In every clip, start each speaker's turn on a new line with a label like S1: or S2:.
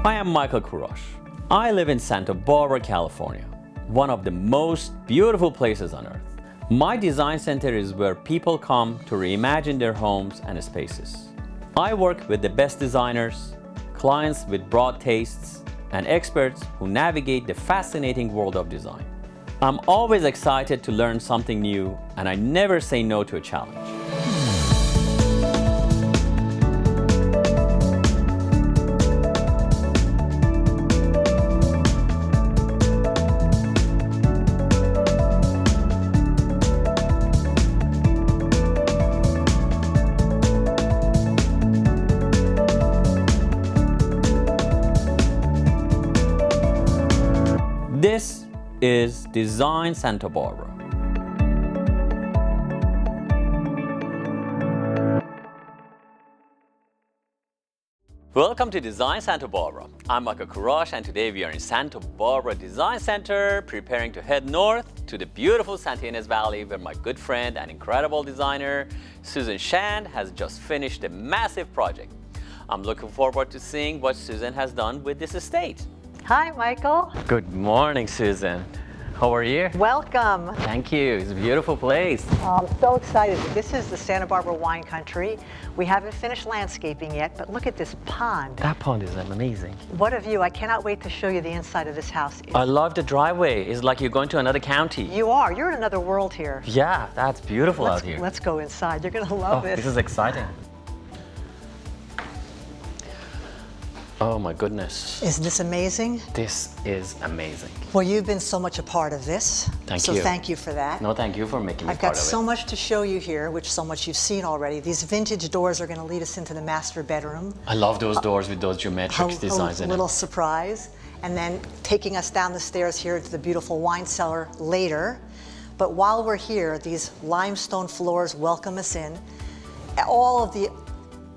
S1: Hi, I'm Michael Kourosh. I live in Santa Barbara, California, one of the most beautiful places on earth. My design center is where people come to reimagine their homes and spaces. I work with the best designers, clients with broad tastes, and experts who navigate the fascinating world of design. I'm always excited to learn something new, and I never say no to a challenge. This is Design Santa Barbara. Welcome to Design Santa Barbara. I'm Michael Kourosh, and today we are in Santa Barbara Design Center, preparing to head north to the beautiful San Ynez Valley, where my good friend and incredible designer, Susan Shand, has just finished a massive project. I'm looking forward to seeing what Susan has done with this estate.
S2: Hi, Michael.
S1: Good morning, Susan. How are you?
S2: Welcome.
S1: Thank you. It's a beautiful place.
S2: I'm so excited. This is the Santa Barbara wine country. We haven't finished landscaping yet, but look at this pond.
S1: That pond is amazing.
S2: What a view. I cannot wait to show you the inside of this house.
S1: I love the driveway. It's like you're going to another county.
S2: You are. You're in another world here.
S1: Yeah, that's beautiful out here.
S2: Let's go inside. You're going to love it.
S1: This is exciting. Oh my goodness.
S2: Isn't this amazing?
S1: This is amazing.
S2: Well, you've been so much a part of this.
S1: Thank you.
S2: So thank you for that.
S1: No, thank you for making me
S2: I've
S1: part
S2: got
S1: of
S2: so
S1: it.
S2: much to show you here, which so much you've seen already. These vintage doors are going to lead us into the master bedroom.
S1: I love those doors with those geometric designs
S2: A
S1: in
S2: little
S1: it.
S2: surprise. And then taking us down the stairs here to the beautiful wine cellar later. But while we're here, these limestone floors welcome us in. All of the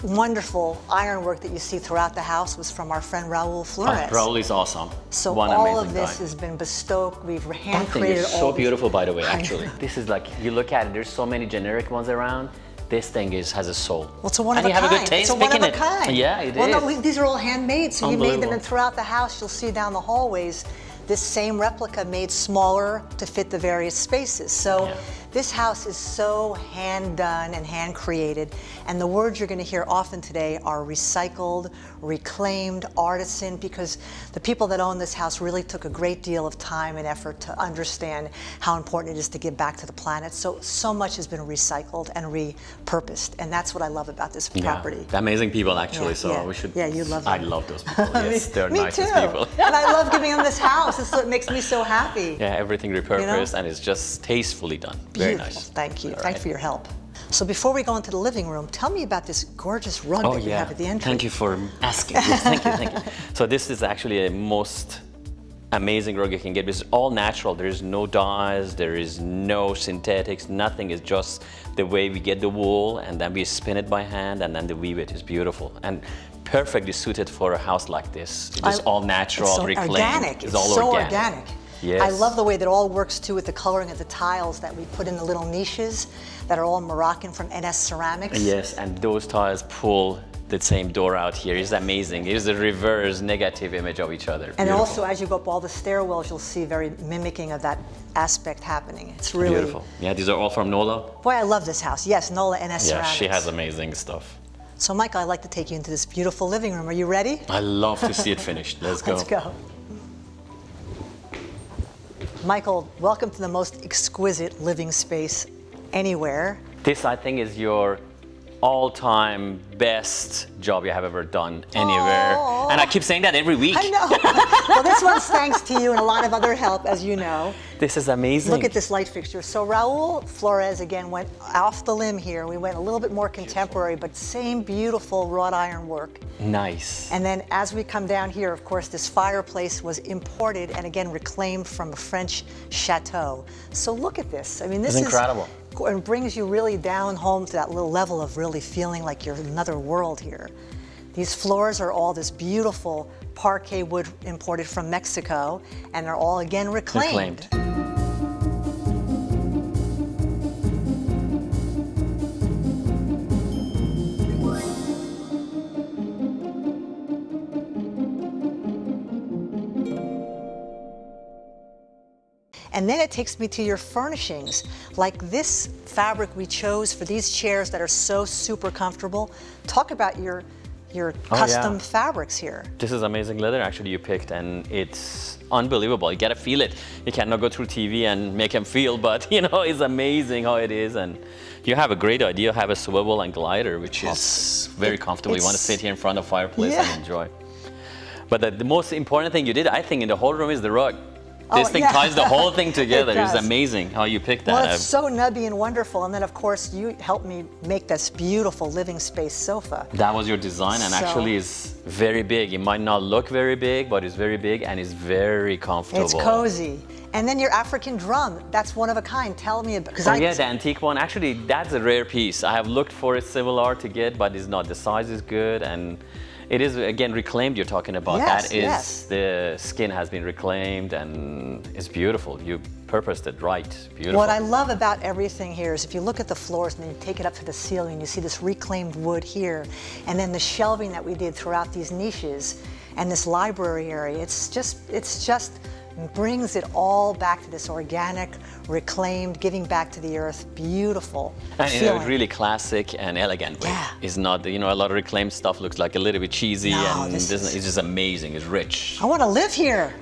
S2: wonderful ironwork that you see throughout the house was from our friend Raul Flores.
S1: Raul is awesome.
S2: So
S1: One
S2: all
S1: amazing
S2: of this
S1: guy.
S2: has been bestowed. We've
S1: That
S2: hand
S1: thing
S2: created
S1: is
S2: all
S1: so
S2: these-
S1: beautiful, by the way,
S2: I know.
S1: actually. This is like, you look at it, there's so many generic ones around. This thing has a soul.
S2: Well, it's a one of
S1: and
S2: a
S1: you
S2: kind.
S1: have a good taste
S2: It's a one of
S1: picking
S2: a
S1: it.
S2: kind.
S1: Yeah, it
S2: well,
S1: is.
S2: no, these are all handmade, so you made them,
S1: Unbelievable.
S2: and throughout the house, you'll see down the hallways this same replica made smaller to fit the various spaces. So
S1: Yeah.
S2: this house is so hand done and hand created, and the words you're going to hear often today are recycled, reclaimed, artisan, because the people that own this house really took a great deal of time and effort to understand how important it is to give back to the planet. So much has been recycled and repurposed, and that's what I love about this property.
S1: Yeah, amazing people actually,
S2: Yeah,
S1: so
S2: yeah.
S1: we should.
S2: Yeah, you love
S1: I
S2: them.
S1: love those people. Yes, they're
S2: Me
S1: nicest
S2: too.
S1: people.
S2: And I love giving them this house. It's what makes me so happy.
S1: Yeah, everything repurposed,
S2: know?
S1: and it's just tastefully done. Very
S2: Beautiful.
S1: nice.
S2: Thank you.
S1: All
S2: Thanks
S1: right.
S2: for your help. So before we go into the living room, tell me about this gorgeous rug
S1: Oh
S2: that you
S1: yeah,
S2: have at the entrance.
S1: thank you for asking. Yes, thank you, thank you. So this is actually a most amazing rug you can get. It's all natural. There is no dyes, there is no synthetics, nothing. It's just the way we get the wool, and then we spin it by hand, and then the weave it. Is beautiful and perfectly suited for a house like this. It's all natural,
S2: It's so
S1: reclaimed.
S2: organic.
S1: It's all
S2: so
S1: organic. Yes.
S2: I love the way that all works too with the coloring of the tiles that we put in the little niches that are all Moroccan from NS Ceramics.
S1: Yes, and those tiles pull the same door out here. It's amazing. It's a reverse negative image of each other.
S2: And
S1: Beautiful.
S2: also, as you go up all the stairwells, you'll see very mimicking of that aspect happening. It's really
S1: Beautiful. Yeah, these are all from Nola.
S2: Boy, I love this house. Yes, Nola NS
S1: Yeah,
S2: Ceramics.
S1: she has amazing stuff.
S2: So, Michael, I'd like to take you into this beautiful living room. Are you ready?
S1: I love to see it finished. Let's go.
S2: Let's go. Michael, welcome to the most exquisite living space anywhere.
S1: This, I think, is your all-time best job you have ever done anywhere.
S2: Aw.
S1: And I keep saying that every week.
S2: I know. Well, this one's thanks to you and a lot of other help, as you know.
S1: This is amazing.
S2: Look at this light fixture. So Raul Flores, again, went off the limb here. We went a little bit more contemporary, but same beautiful wrought iron work.
S1: Nice.
S2: And then as we come down here, of course, this fireplace was imported and again reclaimed from a French chateau. So look at this. I mean, this
S1: It's incredible.
S2: And brings you really down home to that little level of really feeling like you're in another world here. These floors are all this beautiful parquet wood imported from Mexico, and they're all again reclaimed. And then it takes me to your furnishings, like this fabric we chose for these chairs that are so super comfortable. Talk about your custom fabrics here.
S1: This is amazing leather actually you picked, and it's unbelievable. You gotta feel it. You cannot go through TV and make them feel, but you know, it's amazing how it is. And you have a great idea. You have a swivel and glider, which is very comfortable. You want to sit here in front of the fireplace and enjoy. But the most important thing you did, I think, in the whole room is the rug. This thing ties the whole thing together. It's amazing how you picked that.
S2: Well, it's so nubby and wonderful. And then, of course, you helped me make this beautiful living space sofa.
S1: That was your design, and actually is very big. It might not look very big, but it's very big and it's very comfortable.
S2: It's cozy. And then your African drum, that's one of a kind. Tell me about
S1: it. Yeah, the antique one. Actually, that's a rare piece. I have looked for a similar to get, but it's not. The size is good, and it is, again, reclaimed you're talking about.
S2: Yes,
S1: that is, the skin has been reclaimed and it's beautiful. You purposed it right, beautiful.
S2: What I love about everything here is if you look at the floors and then you take it up to the ceiling, you see this reclaimed wood here, and then the shelving that we did throughout these niches and this library area. It's just brings it all back to this organic, reclaimed, giving back to the earth, beautiful
S1: and
S2: feeling.
S1: In a really classic and elegant way. It's not, you know, a lot of reclaimed stuff looks like a little bit cheesy, and it's just amazing. It's rich.
S2: I want to live here.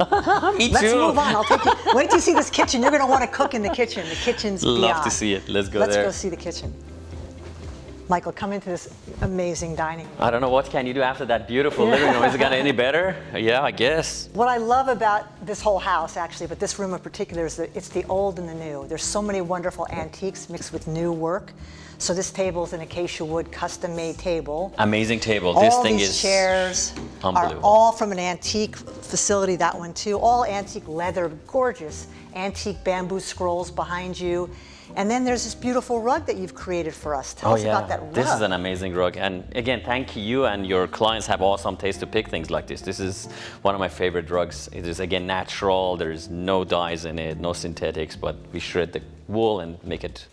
S1: Me
S2: Let's
S1: too.
S2: move on. I'll take you. Wait till you see this kitchen. You're going to want to cook in the kitchen. The kitchen's beyond.
S1: Love to see it. Let's go there.
S2: Let's go see the kitchen. Michael, come into this amazing dining room.
S1: I don't know, what can you do after that beautiful living room? Is it gonna any better? Yeah, I guess.
S2: What I love about this whole house, actually, but this room in particular, is that it's the old and the new. There's so many wonderful antiques mixed with new work. So this table is an acacia wood custom-made table.
S1: Amazing table. This thing is
S2: All these chairs are all from an antique facility, that one too. All antique leather, gorgeous antique bamboo scrolls behind you. And then there's this beautiful rug that you've created for us. Tell us about that rug.
S1: This is an amazing rug. And again, thank you, and your clients have awesome taste to pick things like this. This is one of my favorite rugs. It is, again, natural. There's no dyes in it, no synthetics, but we shred the wool and make it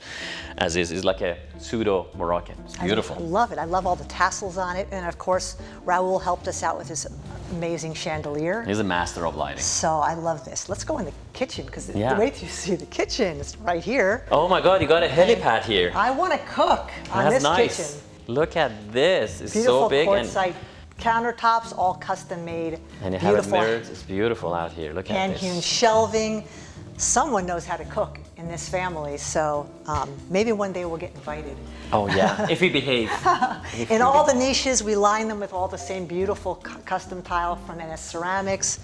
S1: as is. It's like a pseudo Moroccan. It's beautiful.
S2: I love it. I love all the tassels on it. And of course, Raul helped us out with his amazing chandelier.
S1: He's a master of lighting.
S2: So I love this. Let's go in the kitchen, because wait till you see the kitchen. It's right here.
S1: Oh my God, you got a helipad here.
S2: I want to cook on this kitchen.
S1: Look at this. It's
S2: beautiful
S1: so big.
S2: Quartzite countertops, all custom made.
S1: And you have it mirrored. It's beautiful out here. Look at this.
S2: Hand-hewn shelving. Someone knows how to cook in this family, so maybe one day we'll get invited.
S1: Oh yeah, if we behave.
S2: In all the niches, we line them with all the same beautiful custom tile from NS Ceramics.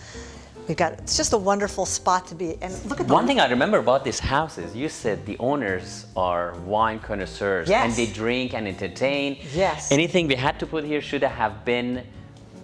S2: It's just a wonderful spot to be. And look at
S1: one thing I remember about this house is you said the owners are wine connoisseurs, and they drink and entertain.
S2: Yes.
S1: Anything we had to put here should have been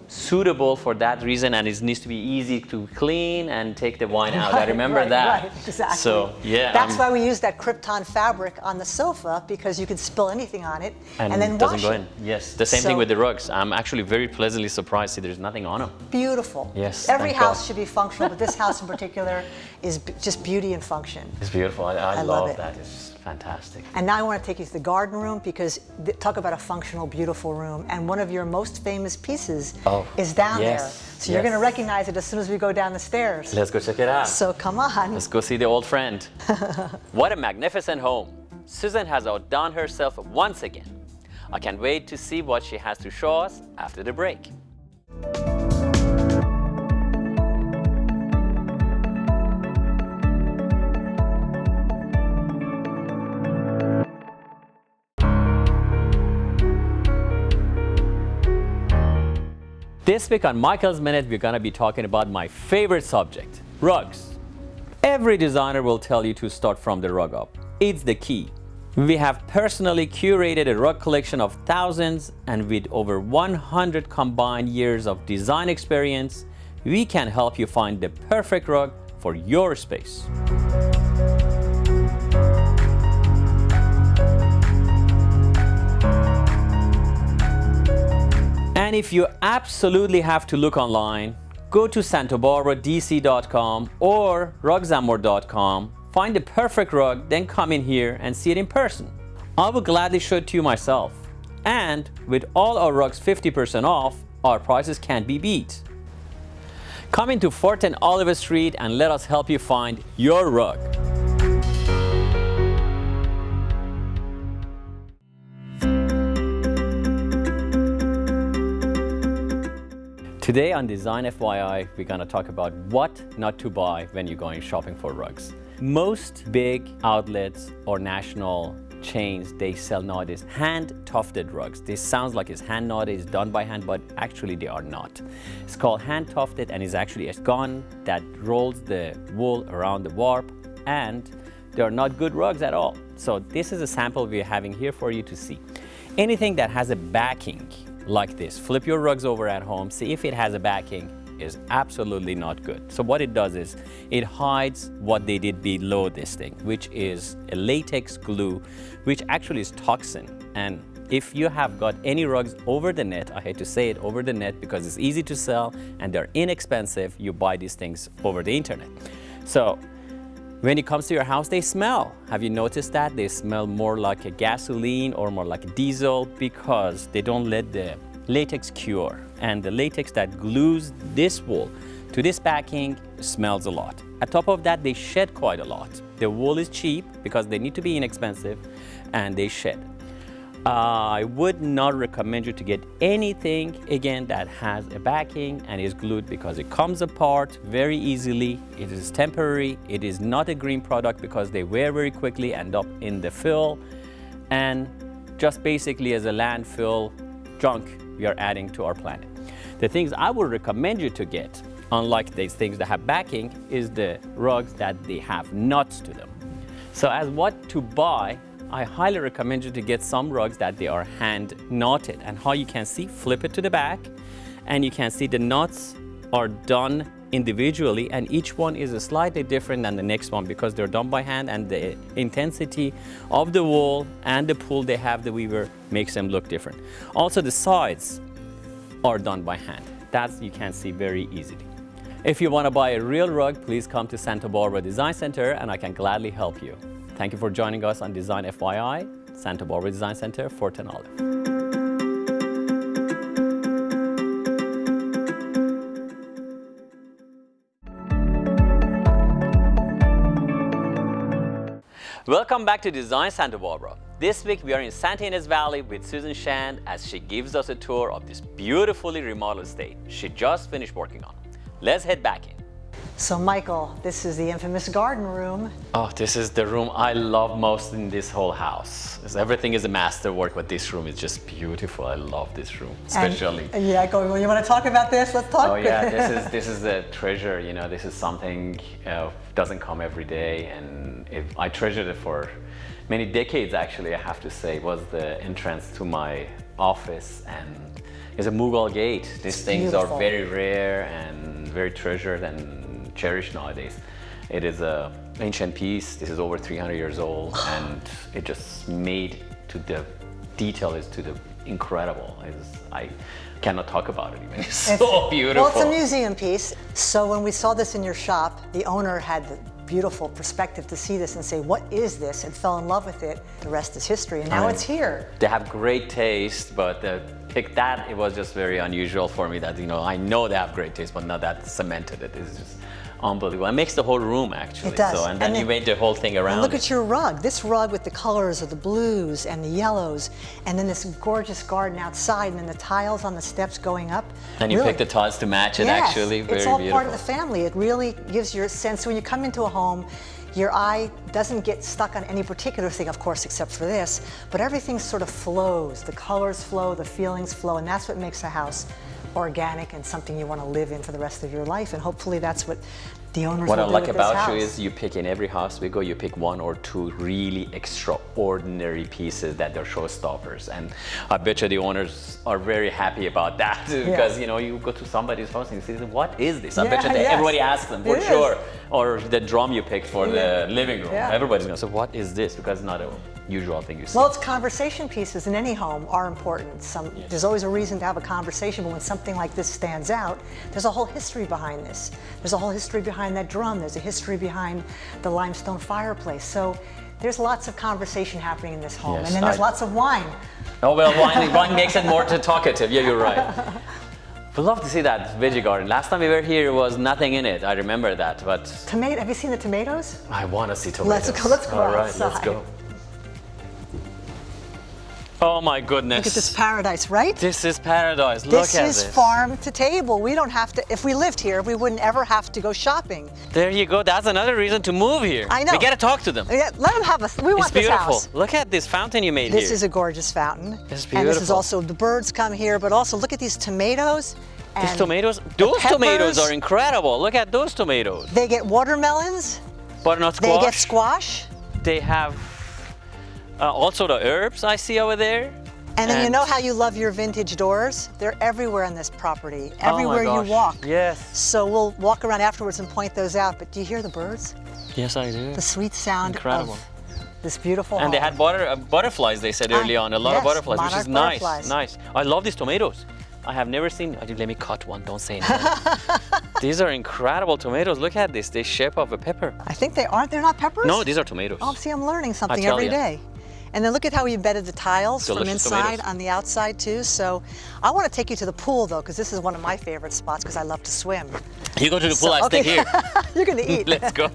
S1: suitable for that reason, and it needs to be easy to clean and take the wine out. I remember that.
S2: Right, exactly.
S1: So yeah,
S2: that's why we use that Krypton fabric on the sofa, because you can spill anything on it and then
S1: it doesn't
S2: wash
S1: go
S2: it.
S1: in. Yes, the same thing with the rugs. I'm actually very pleasantly surprised. See, there's nothing on them.
S2: Beautiful.
S1: Yes.
S2: Every house should be functional, but this house in particular is just beauty and function.
S1: It's beautiful. I love
S2: it.
S1: that. It's fantastic.
S2: And now I want to take you to the garden room, because talk about a functional, beautiful room. And one of your most famous pieces is down there. So you're going to recognize it as soon as we go down the stairs.
S1: Let's go check it out.
S2: So come on.
S1: Let's go see the old friend. What a magnificent home. Susan has outdone herself once again. I can't wait to see what she has to show us after the break. This week on Michael's Minute, we're going to be talking about my favorite subject, rugs. Every designer will tell you to start from the rug up. It's the key. We have personally curated a rug collection of thousands, and with over 100 combined years of design experience, we can help you find the perfect rug for your space. And if you absolutely have to look online, go to santabarbaradc.com or rugsamor.com, find the perfect rug, then come in here and see it in person. I will gladly show it to you myself. And with all our rugs 50% off, our prices can't be beat. Come into 410 Oliver Street and let us help you find your rug. Today on Design FYI, we're going to talk about what not to buy when you're going shopping for rugs. Most big outlets or national chains, they sell nowadays hand-tufted rugs. This sounds like it's hand knotted, it's done by hand, but actually they are not. It's called hand-tufted and is actually a gun that rolls the wool around the warp, and they are not good rugs at all. So this is a sample we're having here for you to see. Anything that has a backing like this, flip your rugs over at home, see if it has a backing, is absolutely not good. So what it does is it hides what they did below this thing, which is a latex glue, which actually is toxin. And if you have got any rugs over the net, I hate to say it, over the net, because it's easy to sell and they're inexpensive, you buy these things over the internet. So when it comes to your house, they smell. Have you noticed that? They smell more like a gasoline or more like a diesel because they don't let the latex cure. And the latex that glues this wool to this backing smells a lot. On top of that, they shed quite a lot. The wool is cheap because they need to be inexpensive, and they shed. I would not recommend you to get anything, again, that has a backing and is glued, because it comes apart very easily. It is temporary. It is not a green product because they wear very quickly, end up in the fill, and just basically as a landfill junk we are adding to our planet. The things I would recommend you to get, unlike these things that have backing, is the rugs that they have nuts to them. So as what to buy, I highly recommend you to get some rugs that they are hand knotted. And how you can see, flip it to the back, and you can see the knots are done individually, and each one is slightly different than the next one because they're done by hand, and the intensity of the wool and the pull they have, the weaver, makes them look different. Also, the sides are done by hand. That you can see very easily. If you want to buy a real rug, please come to Santa Barbara Design Center and I can gladly help you. Thank you for joining us on Design FYI, Santa Barbara Design Center, 410 Olive. Welcome back to Design Santa Barbara. This week we are in San Ynez Valley with Susan Shand as she gives us a tour of this beautifully remodeled estate she just finished working on. Let's head back in.
S2: So Michael, this is the infamous garden room.
S1: Oh, this is the room I love most in this whole house. Everything is a masterwork, but this room is just beautiful. I love this room, especially.
S2: And, yeah, well, you want to talk about this? Let's talk.
S1: Oh yeah, this is a treasure. You know, this is something doesn't come every day, and I treasured it for many decades. Actually, I have to say, it was the entrance to my office, and it's a Mughal gate. These things are very rare and very treasured and cherished nowadays. It is an ancient piece. This is over 300 years old, and it just made to the detail is to the incredible. I cannot talk about it even. It's so beautiful.
S2: Well, it's a museum piece. So when we saw this in your shop, the owner had the beautiful perspective to see this and say, what is this? And fell in love with it. The rest is history, and now it's here.
S1: They have great taste, but pick that, it was just very unusual for me that, you know, I know they have great taste, but not that cemented it. It's just unbelievable. It makes the whole room, actually.
S2: It does.
S1: So, and then you made the whole thing around.
S2: And look at your rug. This rug with the colors of the blues and the yellows, and then this gorgeous garden outside, and then the tiles on the steps going up.
S1: And you picked the tiles to match it, actually. Very
S2: it's all
S1: beautiful.
S2: part of the family. It really gives you a sense when you come into a home. Your eye doesn't get stuck on any particular thing, of course, except for this, but everything sort of flows. The colors flow, the feelings flow, and that's what makes a house organic and something you want to live in for the rest of your life. And hopefully that's what the owners will do with this house.
S1: What I like about you is you pick in every house we go, you pick one or two really extraordinary pieces that they're showstoppers. And I bet you the owners are very happy about that because, you know, you go to somebody's house and you say, what is this? I bet you everybody asks them for sure. Or the drum you picked for the living room. Everybody's going to say, what is this? Because it's not a usual thing you see.
S2: Well, it's conversation pieces in any home are important. There's always a reason to have a conversation, but when something like this stands out, there's a whole history behind this. There's a whole history behind that drum. There's a history behind the limestone fireplace. So there's lots of conversation happening in this home. And then there's lots of wine.
S1: Oh, well, wine makes it more talkative. Yeah, you're right. We'd love to see that veggie garden. Last time we were here, there was nothing in it. I remember that, but
S2: Tomato, have you seen the tomatoes?
S1: I want to see tomatoes.
S2: Let's go
S1: All right,
S2: outside.
S1: let's go. Oh my goodness.
S2: Look at this paradise, right?
S1: This is paradise. Look at
S2: This
S1: this.
S2: is farm to table. We don't have to, if we lived here, we wouldn't ever have to go shopping.
S1: There you go. That's another reason to move here.
S2: I know.
S1: We got to talk to them.
S2: Yeah, let them have us. We want
S1: It's
S2: this
S1: beautiful.
S2: house.
S1: Look at this fountain you made
S2: This
S1: here.
S2: is a gorgeous fountain.
S1: It's
S2: And this is
S1: beautiful.
S2: also, the birds come here, but also look at these tomatoes. And
S1: These tomatoes, those
S2: peppers.
S1: tomatoes are incredible. Look at those tomatoes.
S2: They get watermelons.
S1: Butternut
S2: They
S1: squash.
S2: get squash.
S1: They have also the herbs I see over there.
S2: And then you know how you love your vintage doors? They're everywhere on this property,
S1: Oh my
S2: everywhere you
S1: gosh.
S2: walk.
S1: Yes.
S2: So we'll walk around afterwards and point those out. But do you hear the birds?
S1: Yes, I do.
S2: The sweet sound
S1: Incredible.
S2: of this beautiful
S1: And they
S2: home.
S1: had butterflies, they said early on. A lot of
S2: yes,
S1: butterflies, which is
S2: monarch
S1: nice.
S2: butterflies.
S1: Nice. I love these tomatoes. I have never seen. Let me cut one. Don't say anything. These are incredible tomatoes. Look at this. They shape of a pepper.
S2: I think they aren't. They're not peppers?
S1: No, these are tomatoes.
S2: Oh, see, I'm learning something
S1: tell
S2: every
S1: ya.
S2: day. And then look at how we embedded the tiles from
S1: Delicious
S2: inside
S1: tomatoes.
S2: on the outside too. So I want to take you to the pool though, because this is one of my favorite spots because I love to swim.
S1: You go to the pool, I stay here.
S2: You're going to eat.
S1: Let's go.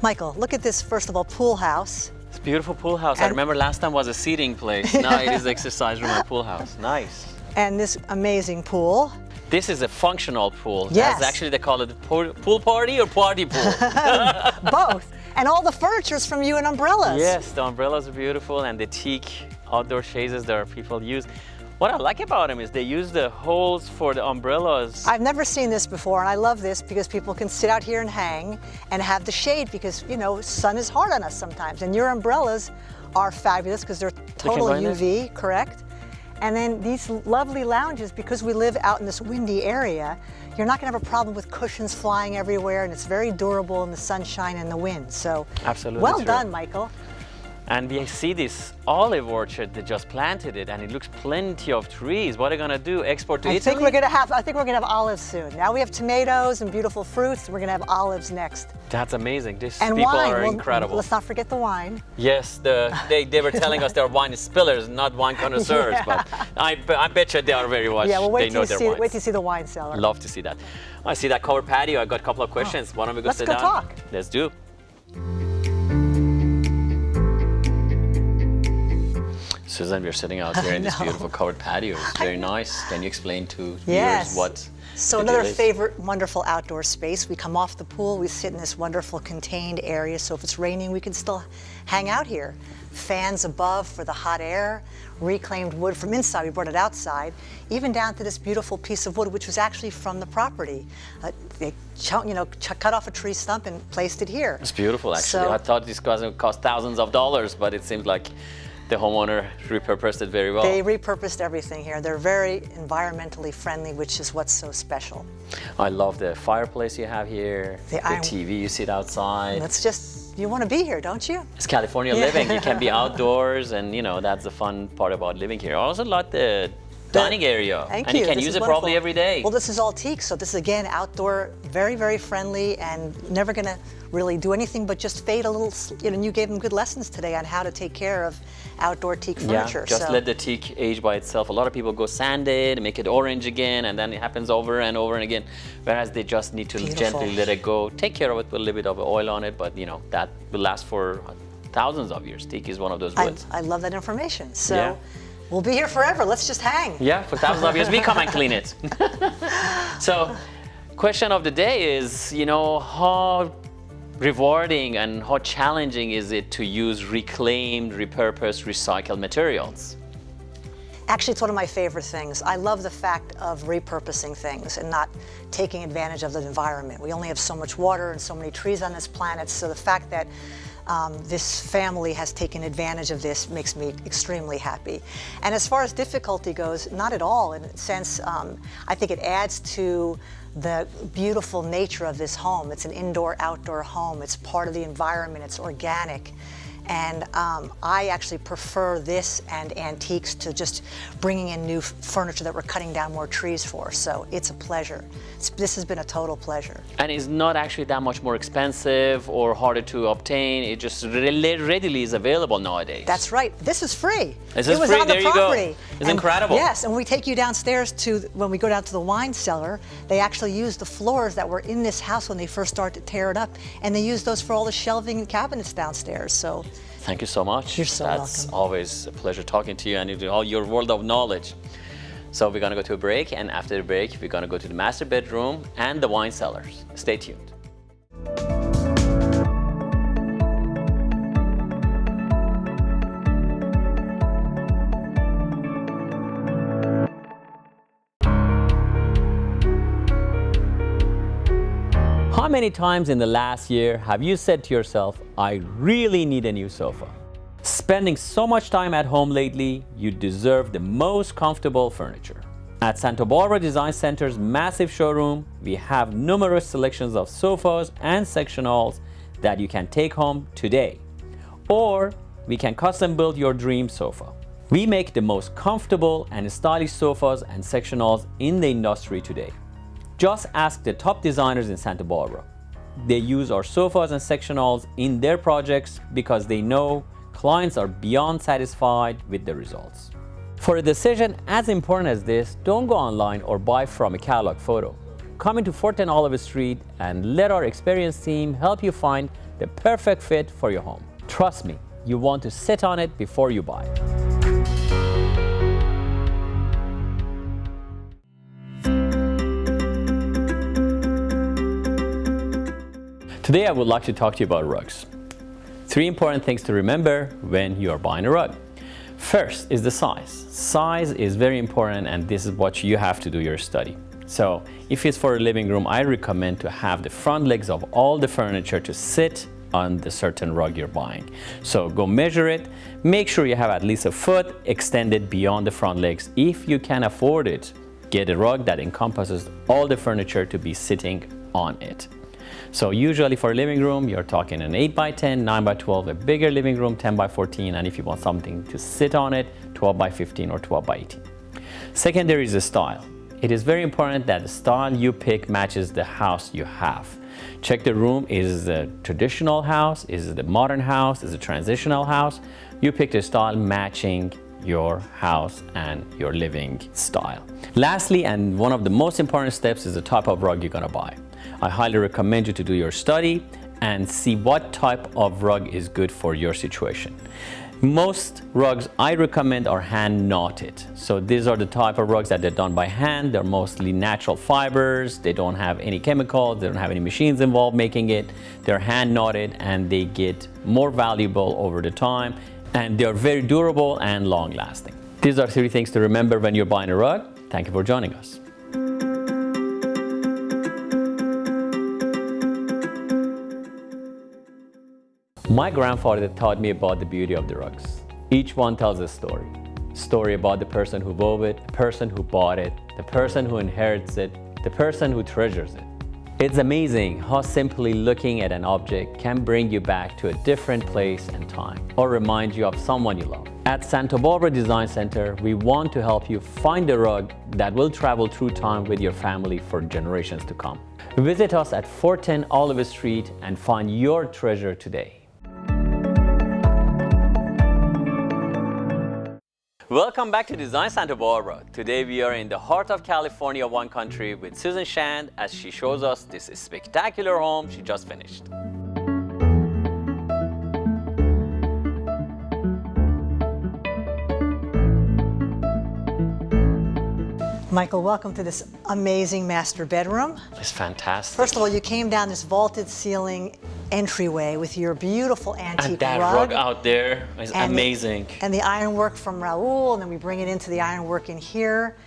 S2: Michael, look at this, first of all, pool house.
S1: It's a beautiful pool house. I
S2: And-
S1: remember last time was a seating place. Now it is exercise room and pool house. Nice.
S2: And this amazing pool.
S1: This is a functional pool.
S2: Yes.
S1: That's actually, they call it pool party or party pool.
S2: Both. And all the furniture's from you and umbrellas.
S1: Yes, the umbrellas are beautiful and the teak outdoor shades that people use. What I like about them is they use the holes for the umbrellas.
S2: I've never seen this before, and I love this because people can sit out here and hang and have the shade because, you know, sun is hard on us sometimes. And your umbrellas are fabulous because they're total
S1: go in there.
S2: UV, correct? And then these lovely lounges, because we live out in this windy area, you're not going to have a problem with cushions flying everywhere, and it's very durable in the sunshine and the wind. So,
S1: Absolutely
S2: well
S1: true.
S2: done, Michael.
S1: And we see this olive orchard, they just planted it and it looks plenty of trees. What are they gonna do, export to
S2: I
S1: Italy?
S2: think we're gonna have olives soon. Now we have tomatoes and beautiful fruits. We're gonna have olives next.
S1: That's amazing. These
S2: And
S1: people
S2: wine.
S1: are
S2: Well,
S1: incredible.
S2: let's not forget the wine.
S1: Yes, they were telling us they're wine spillers, not wine connoisseurs, but I bet you they are very much,
S2: Yeah, well,
S1: they know their wines.
S2: wait till you see the wine cellar.
S1: Love to see that. I see that covered patio. I got a couple of questions. Why don't we go
S2: Let's
S1: sit
S2: go
S1: down?
S2: talk.
S1: Let's do. Susan, we're sitting out here in this
S2: know.
S1: beautiful covered patio. It's very nice. Can you explain to
S2: Yes.
S1: viewers what
S2: So
S1: the
S2: another
S1: deal is?
S2: favorite wonderful outdoor space. We come off the pool, we sit in this wonderful contained area, so if it's raining, we can still hang out here. Fans above for the hot air, reclaimed wood from inside, we brought it outside, even down to this beautiful piece of wood, which was actually from the property. They cut off a tree stump and placed it here.
S1: It's beautiful, actually.
S2: So-
S1: I thought this was going to cost thousands of dollars, but it seems like the homeowner repurposed it very well.
S2: They repurposed everything here. They're very environmentally friendly, which is what's so special.
S1: I love the fireplace you have here, the TV you sit outside.
S2: That's just, you want to be here, don't you?
S1: It's California living. You can be outdoors, and that's the fun part about living here. I also like the dining area,
S2: Thank
S1: and you can
S2: This
S1: use
S2: is
S1: it probably
S2: wonderful.
S1: every day.
S2: Well, this is all teak, so this is again outdoor, very, very friendly, and never going to really do anything but just fade a little. And you gave them good lessons today on how to take care of outdoor teak furniture.
S1: Yeah, just
S2: so.
S1: let the teak age by itself. A lot of people go sand it, make it orange again, and then it happens over and over and again. Whereas they just need to
S2: Beautiful.
S1: gently let it go, take care of it, put a little bit of oil on it, but that will last for thousands of years. Teak is one of those woods.
S2: I love that information. So
S1: Yeah.
S2: we'll be here forever. Let's just hang.
S1: Yeah, for thousands of years, we come and clean it. So, question of the day is, how rewarding and how challenging is it to use reclaimed, repurposed, recycled materials?
S2: Actually, it's one of my favorite things. I love the fact of repurposing things and not taking advantage of the environment. We only have so much water and so many trees on this planet, so the fact that this family has taken advantage of this makes me extremely happy. And as far as difficulty goes, not at all. In a sense, I think it adds to the beautiful nature of this home. It's an indoor-outdoor home. It's part of the environment. It's organic. And I actually prefer this and antiques to just bringing in new furniture that we're cutting down more trees for. So it's a pleasure. This has been a total pleasure.
S1: And it's not actually that much more expensive or harder to obtain. It just readily is available nowadays.
S2: That's right. This is free.
S1: This is
S2: it was
S1: free.
S2: on the
S1: There you
S2: property.
S1: go. It's incredible.
S2: Yes, and we take you downstairs when we go down to the wine cellar, they actually use the floors that were in this house when they first started to tear it up, and they use those for all the shelving and cabinets downstairs. So
S1: thank you so much.
S2: You're so
S1: That's
S2: welcome.
S1: always a pleasure talking to you and all your world of knowledge. So we're gonna go to a break, and after the break, we're gonna go to the master bedroom and the wine cellars. Stay tuned. How many times in the last year have you said to yourself, I really need a new sofa? Spending so much time at home lately, you deserve the most comfortable furniture. At Santa Barbara Design Center's massive showroom, we have numerous selections of sofas and sectionals that you can take home today. Or we can custom build your dream sofa. We make the most comfortable and stylish sofas and sectionals in the industry today. Just ask the top designers in Santa Barbara. They use our sofas and sectionals in their projects because they know clients are beyond satisfied with the results. For a decision as important as this, don't go online or buy from a catalog photo. Come into 410 Olive Street and let our experienced team help you find the perfect fit for your home. Trust me, you want to sit on it before you buy it. Today I would like to talk to you about rugs. 3 important things to remember when you are buying a rug. First is the size. Size is very important, and this is what you have to do your study. So if it's for a living room, I recommend to have the front legs of all the furniture to sit on the certain rug you're buying. So go measure it. Make sure you have at least a foot extended beyond the front legs. If you can afford it, get a rug that encompasses all the furniture to be sitting on it. So usually for a living room, you're talking an 8x10, 9x12, a bigger living room, 10x14, and if you want something to sit on it, 12x15 or 12x18. Secondary is the style. It is very important that the style you pick matches the house you have. Check the room. Is it a traditional house? Is it a modern house? Is it a transitional house? You pick the style matching your house and your living style. Lastly, and one of the most important steps, is the type of rug you're gonna buy. I highly recommend you to do your study and see what type of rug is good for your situation. Most rugs I recommend are hand knotted. So these are the type of rugs that they're done by hand. They're mostly natural fibers. They don't have any chemicals. They don't have any machines involved making it. They're hand knotted and they get more valuable over the time, and they're very durable and long lasting. These are 3 things to remember when you're buying a rug. Thank you for joining us. My grandfather taught me about the beauty of the rugs. Each one tells a story. Story about the person who wove it, the person who bought it, the person who inherits it, the person who treasures it. It's amazing how simply looking at an object can bring you back to a different place and time, or remind you of someone you love. At Santa Barbara Design Center, we want to help you find a rug that will travel through time with your family for generations to come. Visit us at 410 Olive Street and find your treasure today. Welcome back to Design Santa Barbara. Today we are in the heart of California, wine country, with Susan Shand as she shows us this spectacular home she just finished.
S2: Michael, welcome to this amazing master bedroom.
S1: It's fantastic.
S2: First of all, you came down this vaulted ceiling entryway with your beautiful antique
S1: and that
S2: rug.
S1: rug out there is amazing.
S2: And the ironwork from Raul, and then we bring it into the ironwork in here.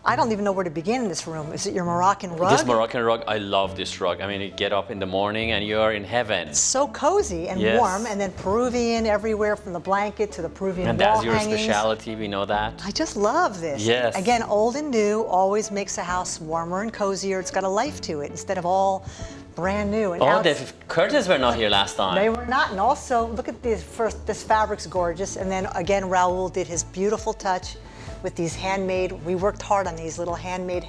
S2: I don't even know where to begin in this room. Is it your Moroccan rug?
S1: This Moroccan rug, I love this rug. I mean, you get up in the morning and you're in heaven.
S2: It's so cozy and warm, and then Peruvian everywhere from the blanket to the Peruvian
S1: and
S2: wall
S1: that's your
S2: hangings.
S1: specialty, we know that.
S2: I just love this.
S1: Yes.
S2: Again, old and new always makes a house warmer and cozier. It's got a life to it instead of all brand new. And
S1: Oh, the curtains were not here last time.
S2: They were not. And also, look at this this fabric's gorgeous. And then again, Raul did his beautiful touch with these handmade, we worked hard on these little handmade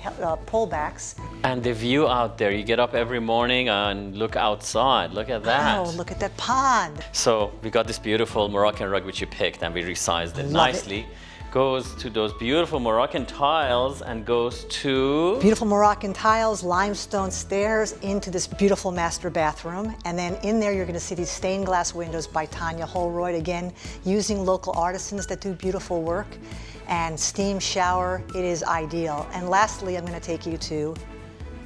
S2: pullbacks.
S1: And the view out there, you get up every morning and look outside. Look at that.
S2: Oh, look at that pond.
S1: So we got this beautiful Moroccan rug which you picked and we resized it nicely. Goes to those beautiful Moroccan tiles and goes to...
S2: Beautiful Moroccan tiles, limestone stairs into this beautiful master bathroom. And then in there, you're gonna see these stained glass windows by Tanya Holroyd, again, using local artisans that do beautiful work. And steam shower, it is ideal. And lastly, I'm gonna take you to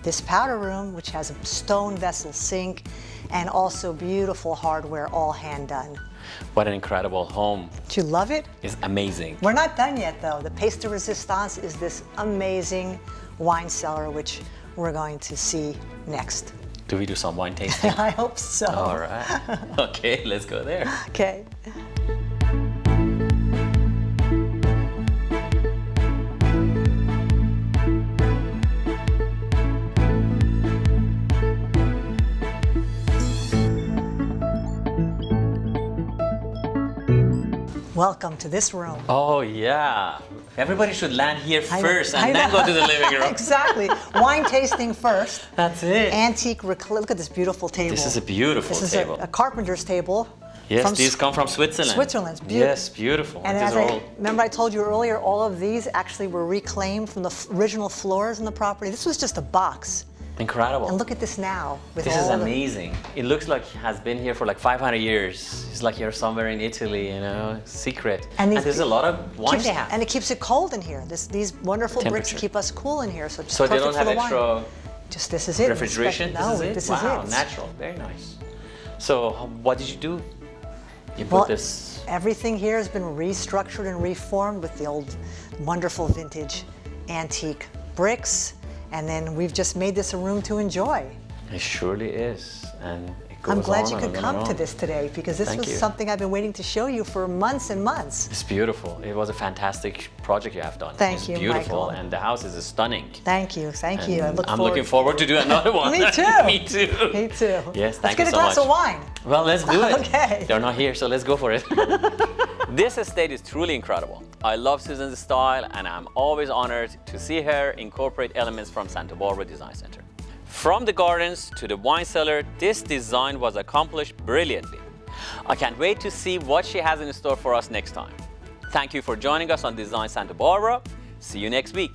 S2: this powder room, which has a stone vessel sink and also beautiful hardware, all hand done.
S1: What an incredible home.
S2: Do you love it?
S1: It's amazing.
S2: We're not done yet though. The pièce de résistance is this amazing wine cellar, which we're going to see next.
S1: Do we do some wine tasting?
S2: I hope so.
S1: All right. Okay, let's go there.
S2: Okay. Welcome to this room.
S1: Oh yeah. Everybody should land here first and then go to the living room.
S2: Exactly. Wine tasting first.
S1: That's it.
S2: Antique, look at this beautiful table.
S1: This is a beautiful table.
S2: This is a carpenter's table.
S1: Yes, these come from Switzerland.
S2: Switzerland's beautiful.
S1: Yes, beautiful.
S2: And as remember I told you earlier, all of these actually were reclaimed from the original floors in the property. This was just a box.
S1: Incredible.
S2: And look at this now.
S1: This is amazing. It looks like it has been here for like 500 years. It's like you're somewhere in Italy, you know, secret. And there's a lot of wine they have.
S2: And it keeps it cold in here. These wonderful bricks keep us cool in here. So it's
S1: they don't have extra
S2: just this is it.
S1: Refrigeration?
S2: No,
S1: this is it? Wow, natural. Very nice. So what did you do? You put this...
S2: Everything here has been restructured and reformed with the old wonderful vintage antique bricks. And then we've just made this a room to enjoy.
S1: It surely is. And it goes
S2: I'm glad you could come to this today because this was something I've been waiting to show you for months and months.
S1: It's beautiful. It was a fantastic project you have done.
S2: Thank you,
S1: beautiful,
S2: Michael.
S1: And the house is stunning.
S2: Thank you, thank you.
S1: I'm looking forward to do another one.
S2: Me too.
S1: Me too.
S2: Me too.
S1: Yes,
S2: thank
S1: you so much.
S2: Let's get a glass of wine.
S1: Well, let's do it.
S2: Okay.
S1: They're not here, so let's go for it. This estate is truly incredible. I love Susan's style, and I'm always honored to see her incorporate elements from Santa Barbara Design Center. From the gardens to the wine cellar, this design was accomplished brilliantly. I can't wait to see what she has in store for us next time. Thank you for joining us on Design Santa Barbara. See you next week.